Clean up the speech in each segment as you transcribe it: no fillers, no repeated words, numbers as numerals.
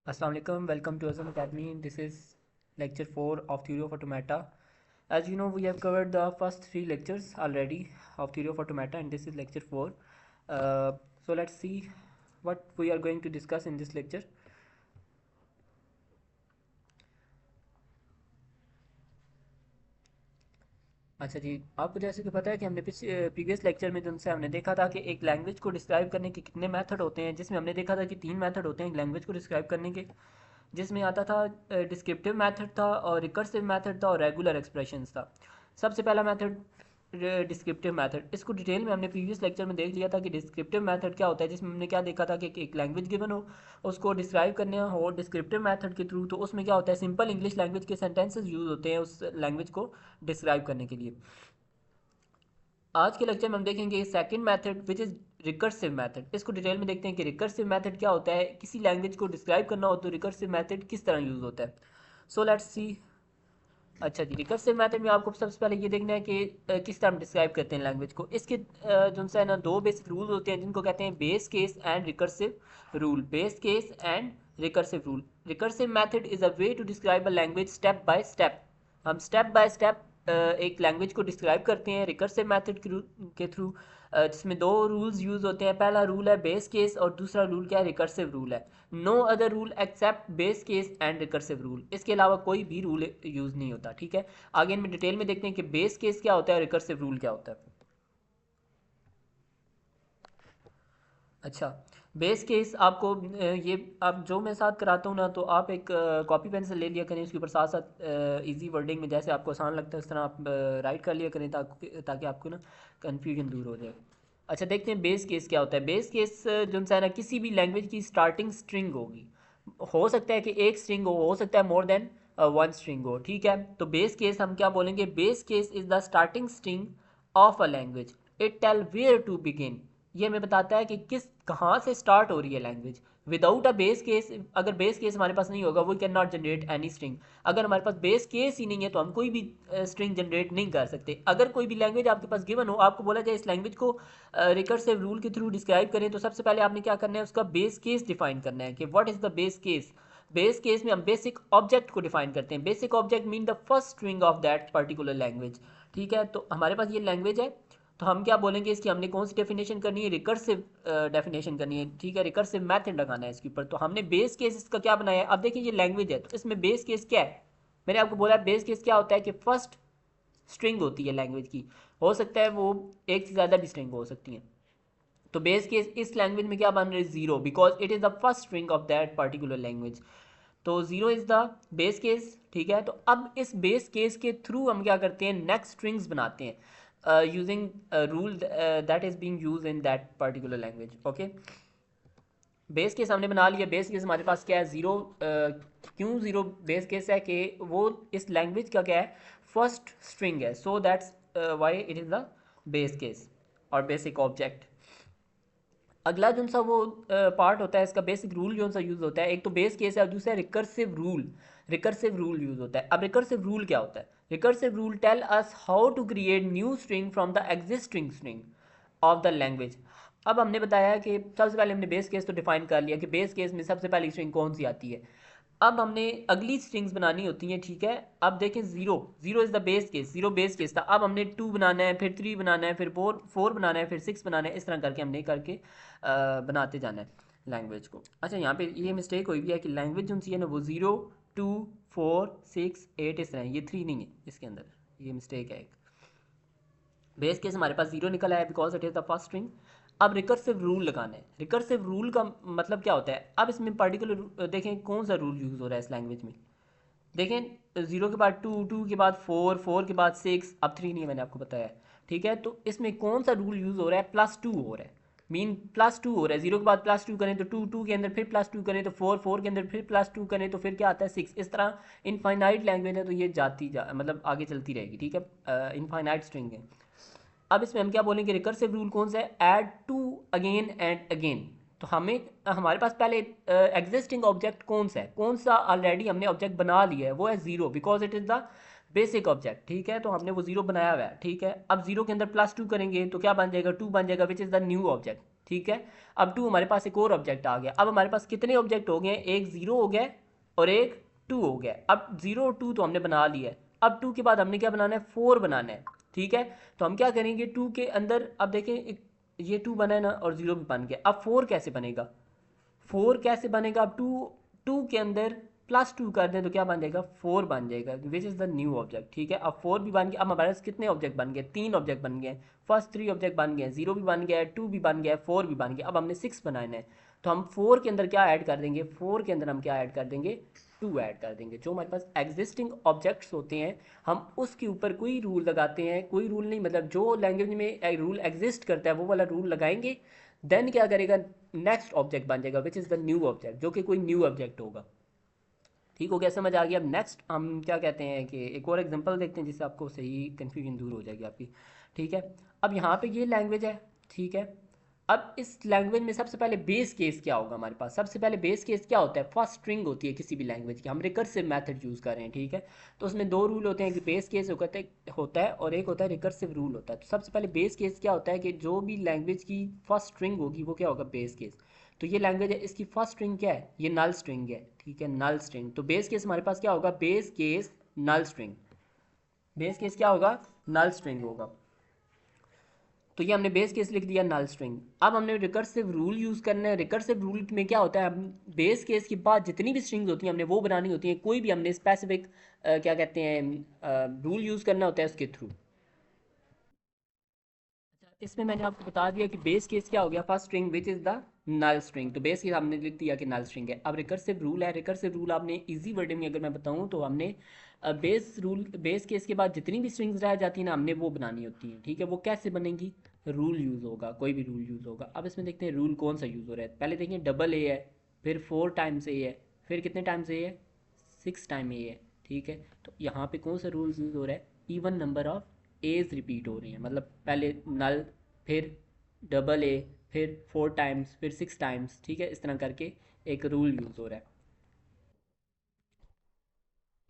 Assalamu alaikum, welcome to Azam Academy. This is lecture 4 of Theory of Automata. As you know, we have covered the first 3 lectures already of Theory of Automata, and this is lecture 4. So let's see what we are going to discuss in this lecture. अच्छा जी, आपको जैसे कि पता है कि हमने previous lecture में जिनसे हमने देखा था कि एक लैंग्वेज को डिस्क्राइब करने के कितने मेथड होते हैं, जिसमें हमने देखा था कि 3 मेथड होते हैं एक लैंग्वेज को डिस्क्राइब करने के, जिसमें आता था डिस्क्रिप्टिव मेथड था और रिकर्सिव मेथड था और रेगुलर एक्सप्रेशंस था। सबसे पहला मेथड डिस्क्रिप्टिव मेथड, इसको डिटेल में हमने प्रीवियस लेक्चर में देख लिया था कि डिस्क्रिप्टिव मेथड क्या होता है, जिसमें हमने क्या देखा था कि एक लैंग्वेज गिवन हो, उसको डिस्क्राइब करने हो डिस्क्रिप्टिव मेथड के थ्रू, तो उसमें क्या होता है, सिंपल इंग्लिश लैंग्वेज के सेंटेंसेस यूज होते हैं उस लैंग्वेज को डिस्क्राइब करने के लिए। आज के लेक्चर में हम देखेंगे second method which is recursive method. इसको डिटेल में देखते हैं कि रिकर्सिव मेथड क्या होता है, किसी लैंग्वेज को डिस्क्राइब करना हो तो रिकर्सिव मेथड किस तरह यूज़ होता है। So let's see. अच्छा जी, रिकर्सिव मेथड में आपको सबसे पहले ये देखना है कि किस तरह हम डिस्क्राइब करते हैं लैंग्वेज को। इसके जो है ना, दो बेसिक रूल होते हैं जिनको कहते हैं base case and recursive rule. Base case and recursive rule. Recursive method is a way to describe a language step by step. हम स्टेप बाय स्टेप एक लैंग्वेज को डिस्क्राइब करते हैं रिकर्सिव मेथड के थ्रू, जिसमें दो रूल्स यूज़ होते हैं। पहला रूल है बेस केस और दूसरा रूल क्या है, रिकर्सिव रूल है। No other rule except base case and recursive rule. इसके अलावा कोई भी रूल यूज़ नहीं होता। ठीक है, आगे इनमें डिटेल में देखते हैं कि बेस केस क्या होता है और रिकर्सिव रूल क्या होता है। अच्छा, बेस केस आपको ये आप जो मैं साथ कराता हूँ ना, तो आप एक कॉपी पेंसिल ले लिया करें, उसके ऊपर साथ साथ इजी वर्डिंग में जैसे आपको आसान लगता है उस तरह आप राइट कर लिया करें, ताकि आपको ना कन्फ्यूजन दूर हो जाए। अच्छा, देखते हैं बेस केस क्या होता है। बेस केस जो है ना, किसी भी लैंग्वेज की स्टार्टिंग स्ट्रिंग होगी। हो सकता है कि एक स्ट्रिंग हो सकता है मोर देन वन स्ट्रिंग हो। ठीक है, तो बेस केस हम क्या बोलेंगे, base case is the starting string of a language. It tell where to begin. ये हमें बताता है कि किस कहाँ से स्टार्ट हो रही है language. Without a base case, अगर बेस केस हमारे पास नहीं होगा, we can not generate any string. अगर हमारे पास बेस केस ही नहीं है तो हम कोई भी स्ट्रिंग जनरेट नहीं कर सकते। अगर कोई भी लैंग्वेज आपके पास गिवन हो, आपको बोला जाए इस लैंग्वेज को रिकर्सिव रूल के थ्रू डिस्क्राइब करें, तो सबसे पहले आपने क्या करना है, उसका बेस केस डिफाइन करना है कि what is the base case. Base case में हम बेसिक ऑब्जेक्ट को डिफाइन करते हैं। Basic object mean the first string of that particular language. ठीक है, तो हमारे पास ये लैंग्वेज है, तो हम क्या बोलेंगे, इसकी हमने कौन सी डेफिनेशन करनी है, रिकर्सिव डेफिनेशन करनी है। ठीक है, रिकर्सिव मेथड लगाना है इसके ऊपर। तो हमने बेस केस इसका क्या बनाया है, अब देखिए ये लैंग्वेज है तो इसमें बेस केस क्या है। मैंने आपको बोला बेस केस क्या होता है कि फर्स्ट स्ट्रिंग होती है लैंग्वेज की। हो सकता है वो एक से ज़्यादा भी स्ट्रिंग हो सकती हैं। तो बेस केस इस लैंग्वेज में क्या बन रहा है, zero, because it is the first string of that particular language. तो zero is the base case. ठीक है, तो अब इस बेस केस के थ्रू हम क्या करते हैं, नेक्स्ट स्ट्रिंग्स बनाते हैं using rule that is being use in that particular language. Okay, base case हमने बना लिया। बेस केस हमारे पास क्या है, ज़ीरो। क्यों ज़ीरो बेस केस है कि वो इस लैंग्वेज का क्या है, फर्स्ट स्ट्रिंग है। So that's why it is the base case और बेसिक ऑब्जेक्ट। अगला जो सा वो पार्ट होता है, इसका बेसिक रूल जो सा यूज़ होता है, एक तो बेस केस है और दूसरा recursive rule. Recursive rule use होता है। अब रिकर्सिव रूल क्या होता है, recursive rule tell us how to create new string from the existing string of the language. अब हमने बताया कि सबसे पहले हमने बेस केस तो डिफाइन कर लिया कि बेस केस में सबसे पहली स्ट्रिंग कौन सी आती है। अब हमने अगली स्ट्रिंग्स बनानी होती हैं। ठीक है, अब देखें zero, zero is the base case, zero base case था। अब हमने टू बनाना है, फिर थ्री बनाना है, फिर फोर फोर बनाना है, फिर सिक्स बनाना है। इस तरह करके हमने करके बनाते जाना है लैंग्वेज को। अच्छा, यहाँ पे ये मिस्टेक हुई भी है कि लैंग्वेज जो सी है ना, वो zero two four six eight इस तरह, ये थ्री नहीं है इसके अंदर, ये मिस्टेक है एक। बेस केस हमारे पास जीरो निकल आया because it is the first string. अब रिकर्सिव रूल लगाना है। रिकर्सिव रूल का मतलब क्या होता है, अब इसमें पर्टिकुलर देखें कौन सा रूल यूज़ हो रहा है इस लैंग्वेज में। देखें, जीरो के बाद टू, टू के बाद फोर, फोर के बाद सिक्स, अब थ्री नहीं है, मैंने आपको बताया। ठीक है, तो इसमें कौन सा रूल यूज़ हो रहा है, प्लस टू हो रहा है। मीन प्लस टू हो रहा है। जीरो के बाद प्लस टू करें तो टू, टू के अंदर फिर प्लस टू करें तो फोर, फोर के अंदर फिर प्लस टू करें तो फिर क्या आता है, सिक्स। इस तरह इनफाइनाइट लैंग्वेज है तो ये मतलब आगे चलती रहेगी। ठीक है, इनफाइनाइट स्ट्रिंग है। अब इसमें हम क्या बोलेंगे, रिकर्सिव रूल कौन सा है, add two again and again. तो हमें हमारे पास पहले एग्जिस्टिंग ऑब्जेक्ट कौन सा है, कौन सा ऑलरेडी हमने ऑब्जेक्ट बना लिया है, वो है zero, because it is the basic object. ठीक है, तो हमने वो जीरो बनाया हुआ है। ठीक है, अब जीरो के अंदर प्लस टू करेंगे तो क्या बन जाएगा, टू बन जाएगा, विच इज़ द न्यू ऑब्जेक्ट। ठीक है। अब टू हमारे पास एक और ऑब्जेक्ट आ गया। अब हमारे पास कितने ऑब्जेक्ट हो गए, एक ज़ीरो हो गया और एक टू हो गया। अब ज़ीरो और टू तो हमने बना लिया है। अब टू के बाद हमने क्या बनाना है, फोर बनाना है। ठीक है, तो हम क्या करेंगे, टू के अंदर अब देखें ये टू बना है ना और ज़ीरो भी बन गया। अब फोर कैसे बनेगा, फोर कैसे बनेगा, अब टू टू के अंदर प्लस टू कर दें तो क्या बन जाएगा, फोर बन जाएगा, विच इज़ द न्यू ऑब्जेक्ट। ठीक है, अब फोर भी बन गया। अब हमारे पास कितने ऑब्जेक्ट बन गए, तीन ऑब्जेक्ट बन गए। फर्स्ट थ्री ऑब्जेक्ट बन गए, जीरो भी बन गया है, टू भी बन गया है, फोर भी बन गया। अब हमने सिक्स बनाना है, तो हम फोर के अंदर क्या ऐड कर देंगे, फोर के अंदर हम क्या ऐड कर देंगे, टू ऐड कर देंगे। जो हमारे पास एग्जिस्टिंग ऑब्जेक्ट्स होते हैं हम उसके ऊपर कोई रूल लगाते हैं, कोई रूल नहीं, मतलब जो लैंग्वेज में रूल एग्जिस्ट करता है वो वाला रूल लगाएंगे। देन क्या करेगा, नेक्स्ट ऑब्जेक्ट बन जाएगा विच इज़ द न्यू ऑब्जेक्ट, जो कि कोई न्यू ऑब्जेक्ट होगा। ठीक हो गया, समझ आ गया। अब नेक्स्ट हम क्या कहते हैं कि एक और एग्जांपल देखते हैं जिससे आपको सही कन्फ्यूजन दूर हो जाएगी आपकी। ठीक है, अब यहाँ पे ये लैंग्वेज है। ठीक है, अब इस लैंग्वेज में सबसे पहले बेस केस क्या होगा, हमारे पास सबसे पहले बेस केस क्या होता है, फर्स्ट स्ट्रिंग होती है किसी भी लैंग्वेज की। हम रिकर्सिव मेथड यूज़ कर रहे हैं। ठीक है, तो उसमें दो रूल होते हैं कि बेस केस होता है और एक होता है रिकर्सिव रूल होता है। तो सबसे पहले बेस केस क्या होता है कि जो भी लैंग्वेज की फर्स्ट स्ट्रिंग होगी वो क्या होगा, बेस केस। तो ये लैंग्वेज है, इसकी फर्स्ट स्ट्रिंग क्या है, ये नल स्ट्रिंग है। ठीक है, नल स्ट्रिंग। तो बेस केस हमारे पास क्या होगा, बेस केस नल स्ट्रिंग। बेस केस क्या होगा, नल स्ट्रिंग होगा। तो ये हमने बेस केस लिख दिया नल स्ट्रिंग। अब हमने रिकर्सिव रूल यूज़ करना है। रिकर्सिव रूल में क्या होता है, हम बेस केस के बाद जितनी भी स्ट्रिंग्स होती हैं हमने वो बनानी होती हैं। कोई भी हमने स्पेसिफिक क्या कहते हैं रूल यूज़ करना होता है उसके थ्रू। इसमें मैंने आपको बता दिया कि बेस केस क्या हो गया, first string which is the null string. तो बेस केस हमने लिख दिया कि नल स्ट्रिंग है। अब रिकर्सिव रूल है, रिकर्सिव रूल आपने इजी वर्डिंग में अगर मैं बताऊं तो हमने बेस केस के बाद जितनी भी स्ट्रिंग्स रह जाती हैं ना हमने वो बनानी होती हैं। ठीक है, वो कैसे बनेंगी, रूल यूज़ होगा, कोई भी रूल यूज़ होगा। अब इसमें देखते हैं रूल कौन सा यूज़ हो रहा है। पहले देखिए डबल ए है, फिर फोर टाइम्स ए है, फिर कितने टाइम्स ए है, सिक्स टाइम ए है। ठीक है, तो यहाँ पे कौन सा रूल यूज़ हो रहा है, even number of a's repeat हो रही हैं। मतलब पहले नल, फिर डबल ए, फिर फोर टाइम्स, फिर सिक्स टाइम्स। ठीक है, इस तरह करके एक रूल यूज़ हो रहा है।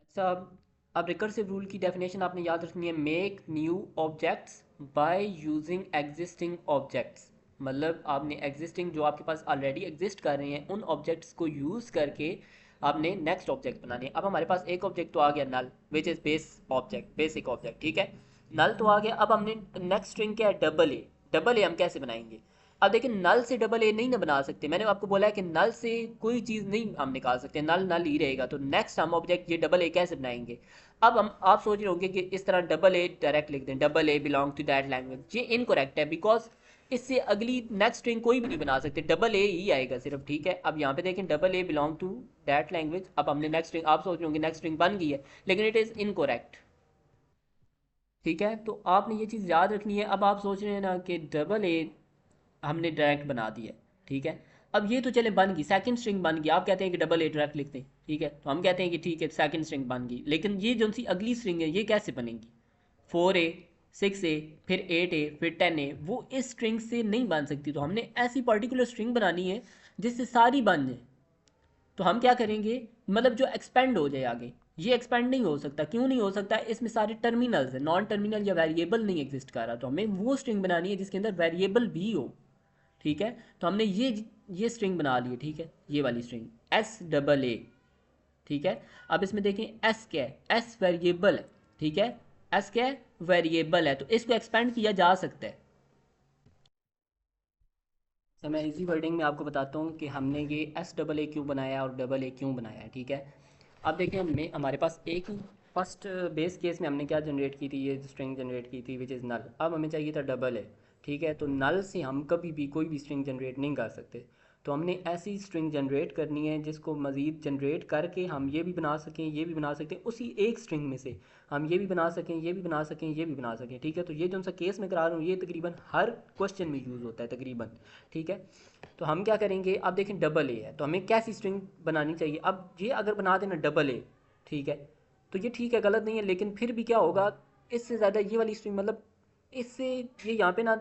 अच्छा, अब रिकर्सिव रूल की डेफिनेशन आपने याद रखनी है, make new objects by using existing objects. मतलब आपने एग्जिस्टिंग जो आपके पास ऑलरेडी एग्जिस्ट कर रहे हैं उन ऑब्जेक्ट्स को यूज़ करके आपने नेक्स्ट ऑब्जेक्ट बनाने हैं। अब हमारे पास एक ऑब्जेक्ट तो आ गया null which is base object, basic object. ठीक है, नल तो आ गया। अब हमने नेक्स्ट स्ट्रिंग क्या है, डबल ए। डबल ए हम कैसे बनाएंगे, अब देखिए नल से डबल ए नहीं ना बना सकते। मैंने आपको बोला है कि नल से कोई चीज़ नहीं हम निकाल सकते, नल नल ही रहेगा। तो नेक्स्ट हम ऑब्जेक्ट ये डबल ए कैसे बनाएंगे। अब हम आप सोच रहे होंगे कि इस तरह डबल ए डायरेक्ट लिख दें, double a belong to that language. ये इनकरेक्ट है, बिकॉज इससे अगली नेक्स्ट स्ट्रिंग कोई भी नहीं बना सकते, डबल ए ही आएगा सिर्फ। ठीक है, अब यहाँ पे देखें double a belong to that language. अब हमने नेक्स्ट स्ट्रिंग, आप सोच रहे होंगे नेक्स्ट स्ट्रिंग बन गई है, लेकिन इट इज़ इनकरेक्ट। ठीक है, तो आपने ये चीज़ याद रखनी है। अब आप सोच रहे हैं ना कि डबल ए हमने डायरेक्ट बना दी है। ठीक है, अब ये तो चले बन गई, सेकंड स्ट्रिंग बन गई। आप कहते हैं कि डबल ए डायरेक्ट लिखते हैं। ठीक है, तो हम कहते हैं कि ठीक है सेकंड स्ट्रिंग बन गई, लेकिन ये जो सी अगली स्ट्रिंग है ये कैसे बनेगी, फोर ए, सिक्स ए, फिर एट ए, फिर टेन ए, वो इस स्ट्रिंग से नहीं बन सकती। तो हमने ऐसी पर्टिकुलर स्ट्रिंग बनानी है जिससे सारी बन जाए। तो हम क्या करेंगे, मतलब जो एक्सपेंड हो जाए आगे। ये एक्सपेंड नहीं हो सकता, क्यों नहीं हो सकता, इसमें सारे टर्मिनल्स हैं, नॉन टर्मिनल या वेरिएबल नहीं एग्जिस्ट कर रहा। तो हमें वो स्ट्रिंग बनानी है जिसके अंदर वेरिएबल भी हो। ठीक है, तो हमने ये स्ट्रिंग बना ली है। ठीक है, ये वाली स्ट्रिंग एस डबल ए। ठीक है, अब इसमें देखें एस क्या है, एस वेरिएबल है। ठीक है, एस क्या है, वेरिएबल है, तो इसको एक्सपेंड किया जा सकता है। तो मैं इसी वर्डिंग में आपको बताता हूँ कि हमने ये एस डबल ए क्यों बनाया और डबल ए क्यों बनाया है। ठीक है, अब देखिए हमने हमारे पास एक फर्स्ट बेस केस में हमने क्या जनरेट की थी, ये स्ट्रिंग जनरेट की थी विच इज़ नल। अब हमें चाहिए था डबल ए। ठीक है, तो नल से हम कभी भी कोई भी स्ट्रिंग जनरेट नहीं कर सकते। तो हमने ऐसी स्ट्रिंग जनरेट करनी है जिसको मज़ीद जनरेट करके हम ये भी बना सकें, ये भी बना सकें, उसी एक स्ट्रिंग में से हम ये भी बना सकें, ये भी बना सकें, ये भी बना सकें। ठीक है, तो ये जो सा केस मैं करा रहा हूँ ये तकरीबन हर क्वेश्चन में यूज़ होता है तकरीबन। ठीक है, तो हम क्या करेंगे, अब देखें डबल ए है तो हमें कैसी स्ट्रिंग बनानी चाहिए। अब ये अगर बना देना डबल ए, ठीक है, तो ये ठीक है, गलत नहीं है, लेकिन फिर भी क्या होगा, इससे ज़्यादा ये वाली स्ट्रिंग, मतलब इससे ये यहाँ पे ना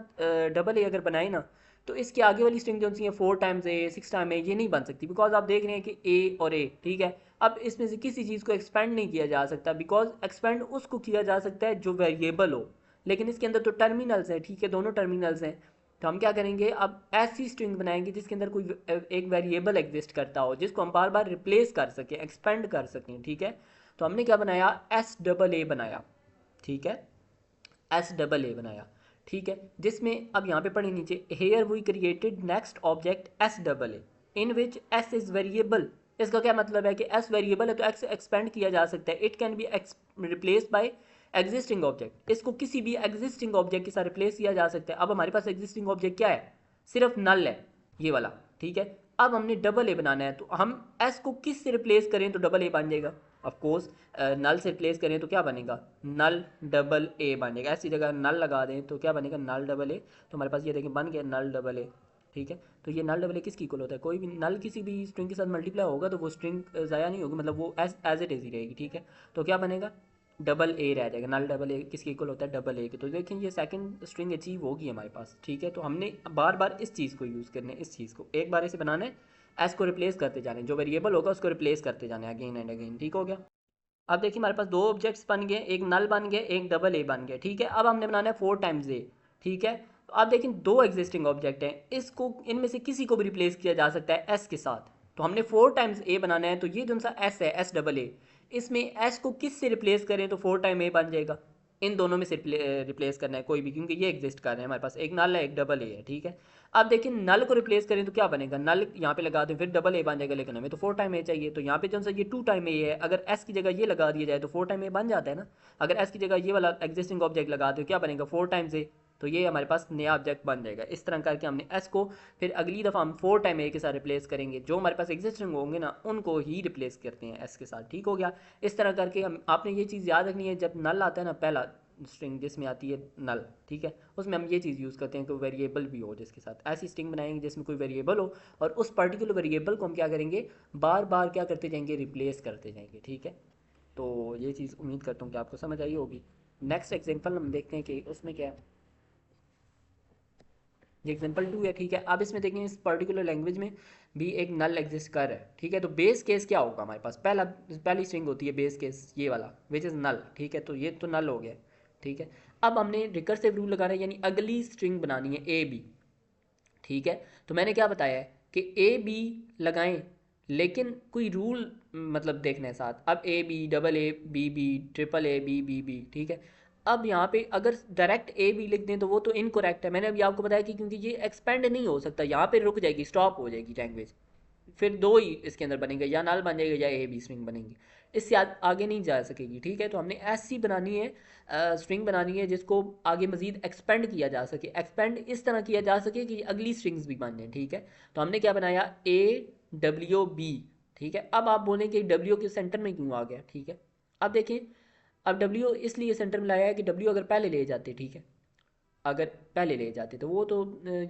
डबल ए अगर बनाए ना तो इसके आगे वाली स्ट्रिंग जो सी है फोर टाइम्स ए, सिक्स टाइम ए, ये नहीं बन सकती। बिकॉज आप देख रहे हैं कि ए और ए, ठीक है, अब इसमें से किसी चीज़ को एक्सपेंड नहीं किया जा सकता। बिकॉज एक्सपेंड उसको किया जा सकता है जो वेरिएबल हो, लेकिन इसके अंदर तो टर्मिनल्स हैं। ठीक है, दोनों टर्मिनल्स हैं, तो हम क्या करेंगे, अब ऐसी स्ट्रिंग बनाएंगे जिसके अंदर कोई एक वेरिएबल एग्जिस्ट करता हो, जिसको हम बार बार रिप्लेस कर सकें, एक्सपेंड कर सकें, ठीक है। तो हमने क्या बनाया, एस डबल ए बनाया, ठीक है, एस डबल ए बनाया, ठीक है, जिसमें अब यहाँ पे पढ़े नीचे, here we created next object s double a in which s is variable. इसका क्या मतलब है कि एस वेरिएबल है तो एक्स एक्सपेंड किया जा सकता है, it can be replace by existing object, इसको किसी भी एग्जिस्टिंग ऑब्जेक्ट के साथ रिप्लेस किया जा सकता है। अब हमारे पास एग्जिस्टिंग ऑब्जेक्ट क्या है, सिर्फ नल है, ये वाला, ठीक है। अब हमने डबल ए बनाना है, तो हम एस को किस से रिप्लेस करें तो डबल ए बन जाएगा, ऑफ कोर्स नल से रिप्लेस करें तो क्या बनेगा, नल डबल ए बनेगा। ऐसी जगह नल लगा दें तो क्या बनेगा, नल डबल ए। तो हमारे पास ये देखें बन गया नल डबल ए, ठीक है। तो ये नल डबल ए किसकी इक्वल होता है, कोई भी नल किसी भी स्ट्रिंग के साथ मल्टीप्लाई होगा तो वो स्ट्रिंग ज़ाया नहीं होगी, मतलब वो एज इट इज़ ही रहेगी, ठीक है। तो क्या बनेगा, डबल ए रह जाएगा, नल डबल ए किसके इक्वल होता है, डबल ए के। तो देखें ये सेकंड स्ट्रिंग अचीव होगी हमारे पास, ठीक है। तो हमने बार बार इस चीज़ को यूज़ करना है, इस चीज़ को एक बार इसे बनाना है, एस को रिप्लेस करते जाना है, जो वेरिएबल होगा उसको रिप्लेस करते जाना है अगेन एंड अगेन, ठीक हो गया। अब देखिए हमारे पास दो ऑब्जेक्ट्स बन गए, एक नल बन गया, एक डबल ए बन गया, ठीक है। अब हमने बनाना है 4 टाइम्स ए, ठीक है। तो आप देखें दो एग्जिस्टिंग ऑब्जेक्ट हैं, इसको इनमें से किसी को भी रिप्लेस किया जा सकता है एस के साथ। तो हमने 4 टाइम्स ए बनाना है, तो ये जो सा एस है, एस डबल ए, इसमें एस को किस से रिप्लेस करें तो 4 टाइम ए बन जाएगा, इन दोनों में से रिप्लेस करना है कोई भी, क्योंकि ये एग्जिस्ट कर रहे हैं हमारे पास, एक नल है एक डबल ए है, ठीक है। अब देखिए नल को रिप्लेस करें तो क्या बनेगा, नल यहाँ पे लगा दें फिर डबल ए बन जाएगा, लेकिन हमें तो 4 टाइम ए चाहिए। तो यहाँ पे जो सा ये 2 टाइम ए है, अगर एस की जगह ये लगा दिया जाए तो 4 टाइम ए बन जाता है ना। अगर एस की जगह ये वाला एग्जिस्टिंग ऑब्जेक्ट लगा दो क्या बनेगा, 4 टाइम्स ए, तो ये हमारे पास नया ऑब्जेक्ट बन जाएगा। इस तरह करके हमने एस को फिर अगली दफ़ा हम 4 टाइम ए के साथ रिप्लेस करेंगे, जो हमारे पास एग्जिस्टिंग होंगे ना उनको ही रिप्लेस करते हैं एस के साथ, ठीक हो गया। इस तरह करके हम, आपने ये चीज़ याद रखनी है, जब नल आता है ना पहला स्ट्रिंग जिसमें आती है नल, ठीक है, उसमें हम ये चीज़ यूज़ करते हैं कि वेरिएबल भी हो जिसके साथ, ऐसी स्ट्रिंग बनाएंगे जिसमें कोई वेरिएबल हो, और उस पर्टिकुलर वेरिएबल को हम क्या करेंगे, बार बार क्या करते जाएंगे, रिप्लेस करते जाएंगे, ठीक है। तो ये चीज़ उम्मीद करता हूँ कि आपको समझ आई होगी। नेक्स्ट एग्जांपल हम देखते हैं कि उसमें क्या है। ये एग्जांपल 2 है, ठीक है। अब इसमें देखें इस पर्टिकुलर लैंग्वेज में भी एक नल एग्जिस्ट कर है, ठीक है। तो बेस केस क्या होगा हमारे पास, पहली स्ट्रिंग होती है बेस केस ये वाला विच इज़ नल, ठीक है। तो ये तो नल हो गया, ठीक है। अब हमने रिकर्सिव रूल लगाना है, यानी अगली स्ट्रिंग बनानी है ए बी, ठीक है। तो मैंने क्या बताया है कि ए बी लगाएं, लेकिन कोई रूल मतलब देखना है साथ। अब a b double a b b triple a b b b, ठीक है। अब यहाँ पे अगर डायरेक्ट ए बी लिख दें तो वो तो इनकोरेक्ट है, मैंने अभी आपको बताया कि क्योंकि ये एक्सपेंड नहीं हो सकता, यहाँ पे रुक जाएगी, स्टॉप हो जाएगी लैंग्वेज, फिर दो ही इसके अंदर बनेंगे, या नल बन जाएगा या ए बी स्ट्रिंग बनेगी, इससे आगे नहीं जा सकेगी, ठीक है। तो हमने ऐसी बनानी है स्ट्रिंग बनानी है जिसको आगे मजीद एक्सपेंड किया जा सके, एक्सपेंड इस तरह किया जा सके कि अगली स्ट्रिंग्स भी बन जाए, ठीक है। तो हमने क्या बनाया, ए डब्ल्यू बी, ठीक है। अब आप बोलें कि डब्ल्यू के सेंटर में क्यों आ गया, ठीक है। अब देखें, अब डब्ल्यू इसलिए सेंटर में लाया है कि डब्ल्यू अगर पहले ले जाते, ठीक है, अगर पहले ले जाते तो वो तो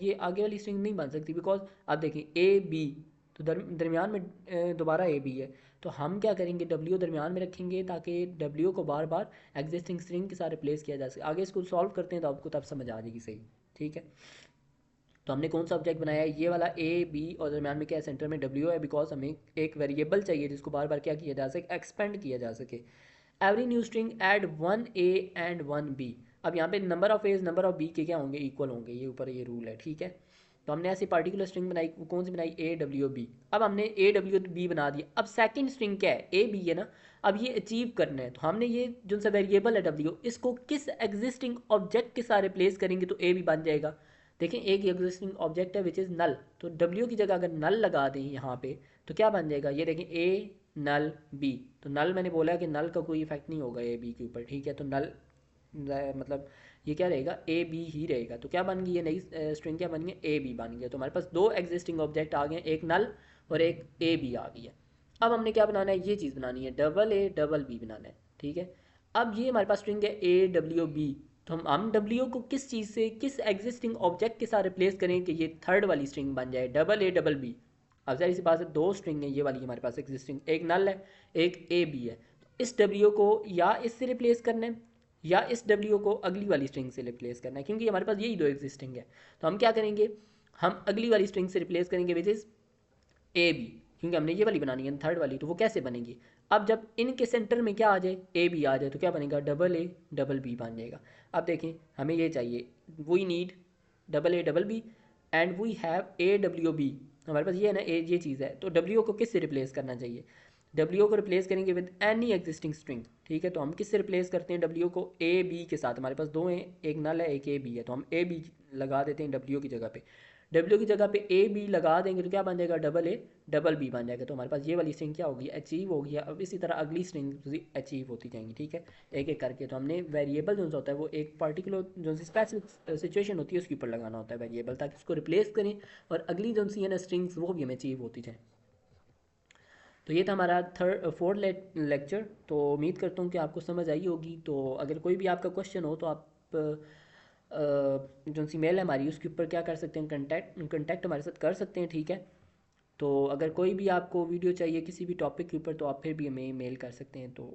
ये आगे वाली स्ट्रिंग नहीं बन सकती, बिकॉज आप देखिए ए बी, तो दरमियान में दोबारा ए बी है, तो हम क्या करेंगे, डब्ल्यू दरमियान में रखेंगे ताकि डब्ल्यू को बार बार एग्जिस्टिंग स्ट्रिंग के साथ रिप्लेस किया जा सके। आगे इसको सॉल्व करते हैं तो आपको तब समझ आ जाएगी सही, ठीक है। तो हमने कौन सा ऑब्जेक्ट बनाया है, ये वाला ए बी, और दरमियान में क्या है, सेंटर में डब्ल्यू है, बिकॉज हमें एक वेरिएबल चाहिए जिसको बार बार क्या किया जा सके, एक्सपेंड किया जा सके। Every new string add 1 a and 1 b. अब यहाँ पे number of a's number of b के क्या होंगे, इक्वल होंगे, ये ऊपर ये रूल है, ठीक है। तो हमने ऐसी पार्टिकुलर स्ट्रिंग बनाई, कौन सी बनाई, ए डब्ल्यू बी। अब हमने ए डब्ल्यू बी बना दिया, अब सेकंड स्ट्रिंग क्या है, ए बी है ना। अब ये अचीव करना है, तो हमने ये जो सा वेरिएबल है डब्ल्यू, इसको किस एग्जिस्टिंग ऑब्जेक्ट के साथ रिप्लेस करेंगे तो ए बी बन जाएगा। देखें एक एग्जिस्टिंग ऑब्जेक्ट है विच इज़ नल, तो डब्ल्यू की जगह अगर नल लगा दें यहाँ पे तो क्या बन जाएगा, ये देखें ए नल बी। तो नल मैंने बोला कि नल का कोई इफेक्ट नहीं होगा ए बी के ऊपर, ठीक है। तो नल मतलब ये क्या रहेगा, ए बी ही रहेगा। तो क्या बन गई, ये नई स्ट्रिंग क्या बन गई, ए बी बन गया। तो हमारे पास दो एग्जिस्टिंग ऑब्जेक्ट आ गए, एक नल और एक ए बी आ गई है। अब हमने क्या बनाना है, ये चीज़ बनानी है, डबल ए डबल बी बनाना है, ठीक है। अब ये हमारे पास स्ट्रिंग है ए डब्ल्यू बी, तो हम डब्ल्यू को किस चीज़ से, किस एग्जिस्टिंग ऑब्जेक्ट के साथ रिप्लेस करें कि ये थर्ड वाली स्ट्रिंग बन जाए, डबल ए डबल बी। अब जरा सी बात है, दो स्ट्रिंग है ये वाली हमारे पास एग्जिस्टिंग, एक नल है एक ए बी है। तो इस डब्ल्यू को या इससे रिप्लेस करना है या इस डब्ल्यू को अगली वाली स्ट्रिंग से रिप्लेस करना है, क्योंकि हमारे पास यही दो एग्जिस्टिंग है। तो हम क्या करेंगे, हम अगली वाली स्ट्रिंग से रिप्लेस करेंगे विच इज़ ए बी, क्योंकि हमने ये वाली बनानी है थर्ड वाली। तो वो कैसे बनेगी, अब जब इनके सेंटर में क्या आ जाए, ए बी आ जाए, तो क्या बनेगा, डबल ए डबल बी बन जाएगा। अब देखें हमें ये चाहिए, we need AA and we have AWB। हमारे पास ये है ना, ये चीज़ है। तो डब्ल्यू को किससे रिप्लेस करना चाहिए? डब्ल्यू को रिप्लेस करेंगे विद एनी एग्जिस्टिंग स्ट्रिंग, ठीक है। तो हम किससे रिप्लेस करते हैं डब्ल्यू को? AB के साथ। हमारे पास दो हैं, एक नल है एक AB है, तो हम AB लगा देते हैं डब्ल्यू की जगह पे। डब्ल्यू की जगह पे AB लगा देंगे तो क्या बन जाएगा? AA बन जाएगा। तो हमारे पास ये वाली स्ट्रिंग क्या होगी? अचीव होगी। अब इसी तरह अगली स्ट्रिंग अचीव होती जाएंगी, ठीक है, एक एक करके। तो हमने वेरिएबल जो होता है वो एक पर्टिकुलर जो सी स्पेसिफिक सिचुएशन होती है उसके ऊपर लगाना होता है वेरिएबल, ताकि उसको रिप्लेस करें और अगली जो सी है ना स्ट्रिंग्स वो भी हमें अचीव होती जाए। तो ये था हमारा फोर्थ लेक्चर। तो उम्मीद करता हूँ कि आपको समझ आई होगी। तो अगर कोई भी आपका क्वेश्चन हो तो आप जो सी मेल है हमारी उसके ऊपर क्या कर सकते हैं, कंटेक्ट हमारे साथ कर सकते हैं, ठीक है। तो अगर कोई भी आपको वीडियो चाहिए किसी भी टॉपिक के ऊपर तो आप फिर भी हमें मेल कर सकते हैं। तो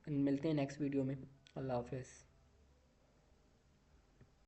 मिलते हैं नेक्स्ट वीडियो में। अल्लाह हाफ़िज़।